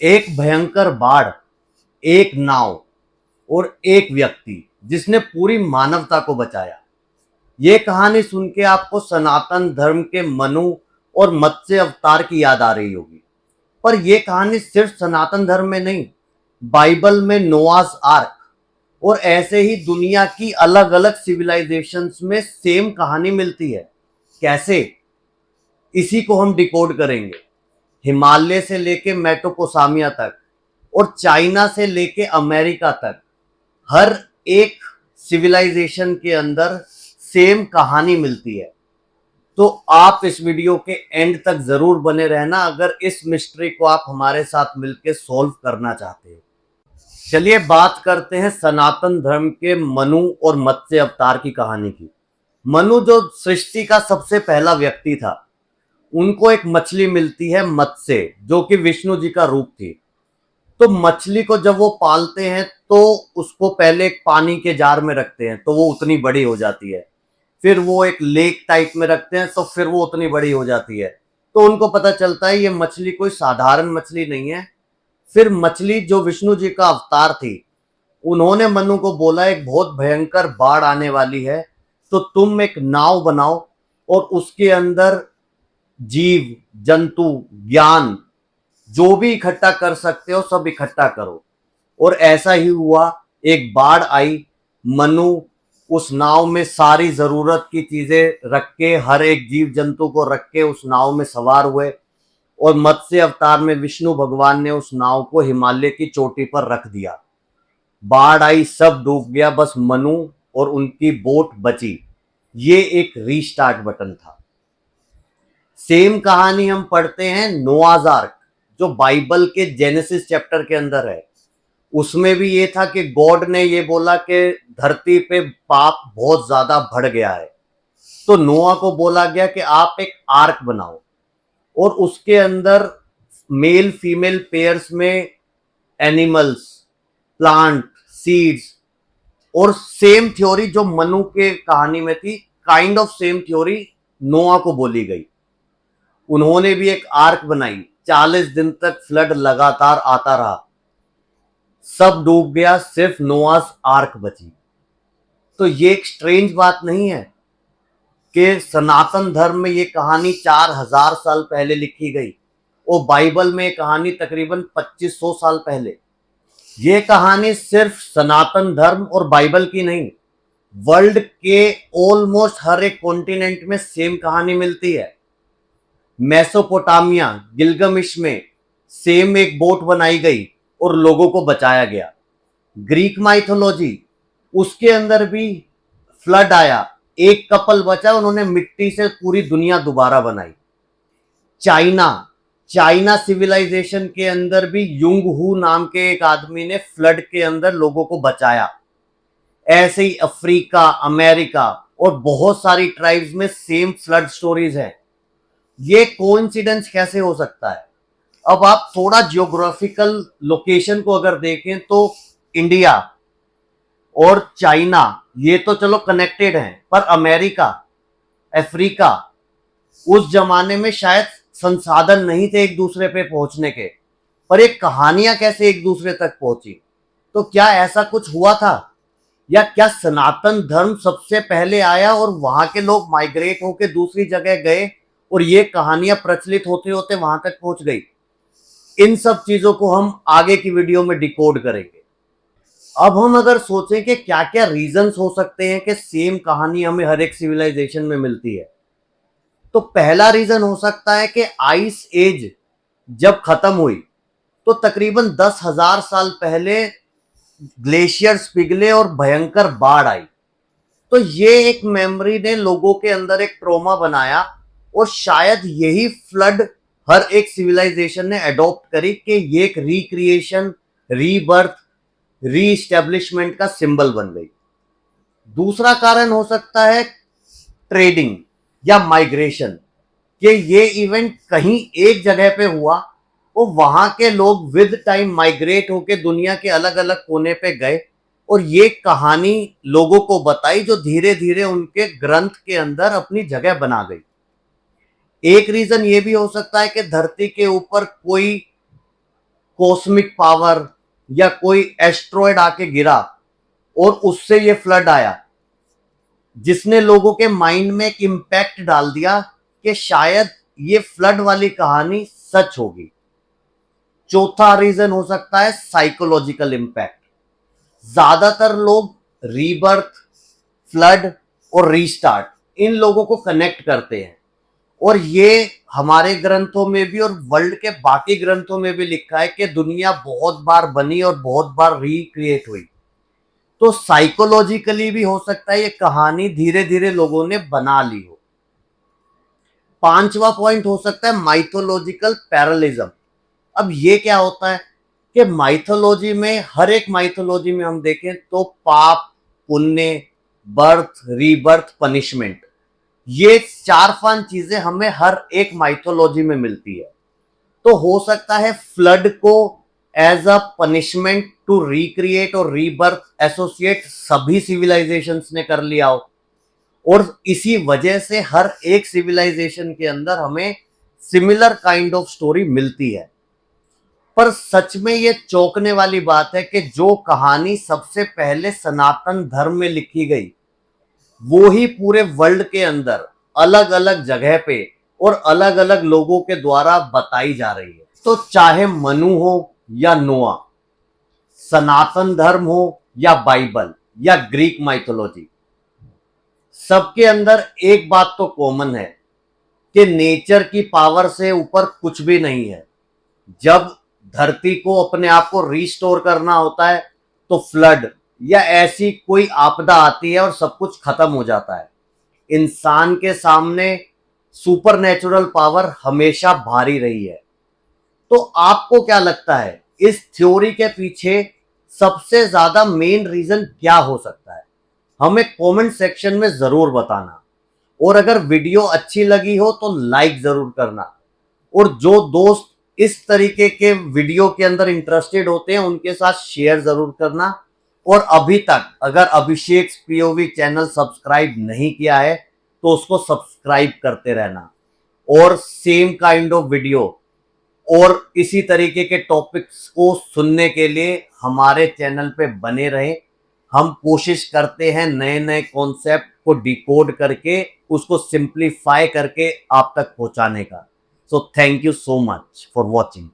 एक भयंकर बाढ़, एक नाव और एक व्यक्ति जिसने पूरी मानवता को बचाया। ये कहानी सुन के आपको सनातन धर्म के मनु और मत्स्य अवतार की याद आ रही होगी। पर यह कहानी सिर्फ सनातन धर्म में नहीं, बाइबल में नोआस आर्क और ऐसे ही दुनिया की अलग अलग सिविलाइजेशंस में सेम कहानी मिलती है। कैसे? इसी को हम डिकोड करेंगे। हिमालय से लेके मेसोपोटामिया तक और चाइना से लेके अमेरिका तक, हर एक सिविलाइजेशन के अंदर सेम कहानी मिलती है। तो आप इस वीडियो के एंड तक जरूर बने रहना अगर इस मिस्ट्री को आप हमारे साथ मिलकर सॉल्व करना चाहते हैं। चलिए बात करते हैं सनातन धर्म के मनु और मत्स्य अवतार की कहानी की। मनु जो सृष्टि का सबसे पहला व्यक्ति था, उनको एक मछली मिलती है मत्स्य, जो कि विष्णु जी का रूप थी। तो मछली को जब वो पालते हैं तो उसको पहले एक पानी के जार में रखते हैं तो वो उतनी बड़ी हो जाती है। फिर वो एक लेक टाइप में रखते हैं तो फिर वो उतनी बड़ी हो जाती है। तो उनको पता चलता है ये मछली कोई साधारण मछली नहीं है। फिर मछली जो विष्णु जी का अवतार थी, उन्होंने मनु को बोला एक बहुत भयंकर बाढ़ आने वाली है, तो तुम एक नाव बनाओ और उसके अंदर जीव जंतु ज्ञान जो भी इकट्ठा कर सकते हो सब इकट्ठा करो। और ऐसा ही हुआ, एक बाढ़ आई। मनु उस नाव में सारी जरूरत की चीजें रख के, हर एक जीव जंतु को रख के उस नाव में सवार हुए और मत्स्य अवतार में विष्णु भगवान ने उस नाव को हिमालय की चोटी पर रख दिया। बाढ़ आई, सब डूब गया, बस मनु और उनकी बोट बची। ये एक रीस्टार्ट बटन था। सेम कहानी हम पढ़ते हैं नोआज आर्क, जो बाइबल के जेनेसिस चैप्टर के अंदर है। उसमें भी ये था कि गॉड ने ये बोला कि धरती पे पाप बहुत ज्यादा बढ़ गया है। तो नोआ को बोला गया कि आप एक आर्क बनाओ और उसके अंदर मेल फीमेल पेयर्स में एनिमल्स, प्लांट, सीड्स, और सेम थ्योरी जो मनु के कहानी में थी, काइंड ऑफ सेम थ्योरी नोआ को बोली गई। उन्होंने भी एक आर्क बनाई। 40 दिन तक फ्लड लगातार आता रहा, सब डूब गया, सिर्फ नोआस आर्क बची। तो ये एक स्ट्रेंज बात नहीं है कि सनातन धर्म में ये कहानी 4000 साल पहले लिखी गई और बाइबल में कहानी तकरीबन 2500 साल पहले। ये कहानी सिर्फ सनातन धर्म और बाइबल की नहीं, वर्ल्ड के ऑलमोस्ट हर एक कॉन्टिनेंट में सेम कहानी मिलती है। मेसोपोटामिया, गिलगमिश में सेम एक बोट बनाई गई और लोगों को बचाया गया। ग्रीक माइथोलॉजी, उसके अंदर भी फ्लड आया, एक कपल बचा, उन्होंने मिट्टी से पूरी दुनिया दोबारा बनाई। चाइना, चाइना सिविलाइजेशन के अंदर भी युंग हू नाम के एक आदमी ने फ्लड के अंदर लोगों को बचाया। ऐसे ही अफ्रीका, अमेरिका और बहुत सारी ट्राइब्स में सेम फ्लड स्टोरीज हैं। ये कोइंसिडेंस कैसे हो सकता है? अब आप थोड़ा जियोग्राफिकल लोकेशन को अगर देखें तो इंडिया और चाइना ये तो चलो कनेक्टेड हैं, पर अमेरिका, अफ्रीका, उस जमाने में शायद संसाधन नहीं थे एक दूसरे पे पहुंचने के, पर ये कहानियां कैसे एक दूसरे तक पहुंची? तो क्या ऐसा कुछ हुआ था, या क्या सनातन धर्म सबसे पहले आया और वहां के लोग माइग्रेट होकर दूसरी जगह गए और ये कहानियां प्रचलित होते होते वहां तक पहुंच गई? इन सब चीजों को हम आगे की वीडियो में डिकोड करेंगे। अब हम अगर सोचें कि क्या क्या रीजंस हो सकते हैं कि सेम कहानी हमें हर एक सिविलाइजेशन में मिलती है, तो पहला रीजन हो सकता है कि आइस एज जब खत्म हुई तो तकरीबन 10,000 साल पहले ग्लेशियर्स पिघले और भयंकर बाढ़ आई। तो ये एक मेमोरी ने लोगों के अंदर एक ट्रॉमा बनाया और शायद यही फ्लड हर एक सिविलाइजेशन ने अडॉप्ट करी कि ये एक रिक्रिएशन, रीबर्थ, रीएस्टेब्लिशमेंट का सिंबल बन गई। दूसरा कारण हो सकता है ट्रेडिंग या माइग्रेशन, कि ये इवेंट कहीं एक जगह पे हुआ और वहां के लोग विद टाइम माइग्रेट होकर दुनिया के अलग अलग कोने पे गए और ये कहानी लोगों को बताई, जो धीरे धीरे उनके ग्रंथ के अंदर अपनी जगह बना गई। एक रीजन ये भी हो सकता है कि धरती के ऊपर कोई कॉस्मिक पावर या कोई एस्ट्रॉयड आके गिरा और उससे ये फ्लड आया, जिसने लोगों के माइंड में एक इम्पैक्ट डाल दिया कि शायद ये फ्लड वाली कहानी सच होगी। चौथा रीजन हो सकता है साइकोलॉजिकल इम्पैक्ट। ज्यादातर लोग रीबर्थ, फ्लड और रीस्टार्ट इन लोगों को कनेक्ट करते हैं, और ये हमारे ग्रंथों में भी और वर्ल्ड के बाकी ग्रंथों में भी लिखा है कि दुनिया बहुत बार बनी और बहुत बार रिक्रिएट हुई। तो साइकोलॉजिकली भी हो सकता है ये कहानी धीरे धीरे लोगों ने बना ली हो। पांचवा पॉइंट हो सकता है माइथोलॉजिकल पैरलिज्म। अब ये क्या होता है कि माइथोलॉजी में, हर एक माइथोलॉजी में हम देखें तो पाप, पुण्य, बर्थ, रीबर्थ, पनिशमेंट, ये 4-5 चीजें हमें हर एक माइथोलॉजी में मिलती है। तो हो सकता है फ्लड को as a punishment to recreate और रीबर्थ एसोसिएट सभी सिविलाइजेशंस ने कर लिया हो, और इसी वजह से हर एक सिविलाइजेशन के अंदर हमें सिमिलर काइंड ऑफ स्टोरी मिलती है। पर सच में ये चौंकने वाली बात है कि जो कहानी सबसे पहले सनातन धर्म में लिखी गई, वो ही पूरे वर्ल्ड के अंदर अलग अलग जगह पे और अलग अलग लोगों के द्वारा बताई जा रही है। तो चाहे मनु हो या नोआ, सनातन धर्म हो या बाइबल या ग्रीक माइथोलॉजी, सबके अंदर एक बात तो कॉमन है कि नेचर की पावर से ऊपर कुछ भी नहीं है। जब धरती को अपने आप को रिस्टोर करना होता है तो फ्लड या ऐसी कोई आपदा आती है और सब कुछ खत्म हो जाता है। इंसान के सामने सुपरनेचुरल पावर हमेशा भारी रही है। तो आपको क्या लगता है इस थ्योरी के पीछे सबसे ज्यादा मेन रीजन क्या हो सकता है? हमें कमेंट सेक्शन में जरूर बताना, और अगर वीडियो अच्छी लगी हो तो लाइक जरूर करना, और जो दोस्त इस तरीके के वीडियो के अंदर इंटरेस्टेड होते हैं उनके साथ शेयर जरूर करना। और अभी तक अगर अभिषेक पीओवी चैनल सब्सक्राइब नहीं किया है तो उसको सब्सक्राइब करते रहना, और सेम काइंड ऑफ वीडियो और इसी तरीके के टॉपिक्स को सुनने के लिए हमारे चैनल पे बने रहें। हम कोशिश करते हैं नए नए कॉन्सेप्ट को डिकोड करके उसको सिंप्लीफाई करके आप तक पहुंचाने का। So thank you so much for watching.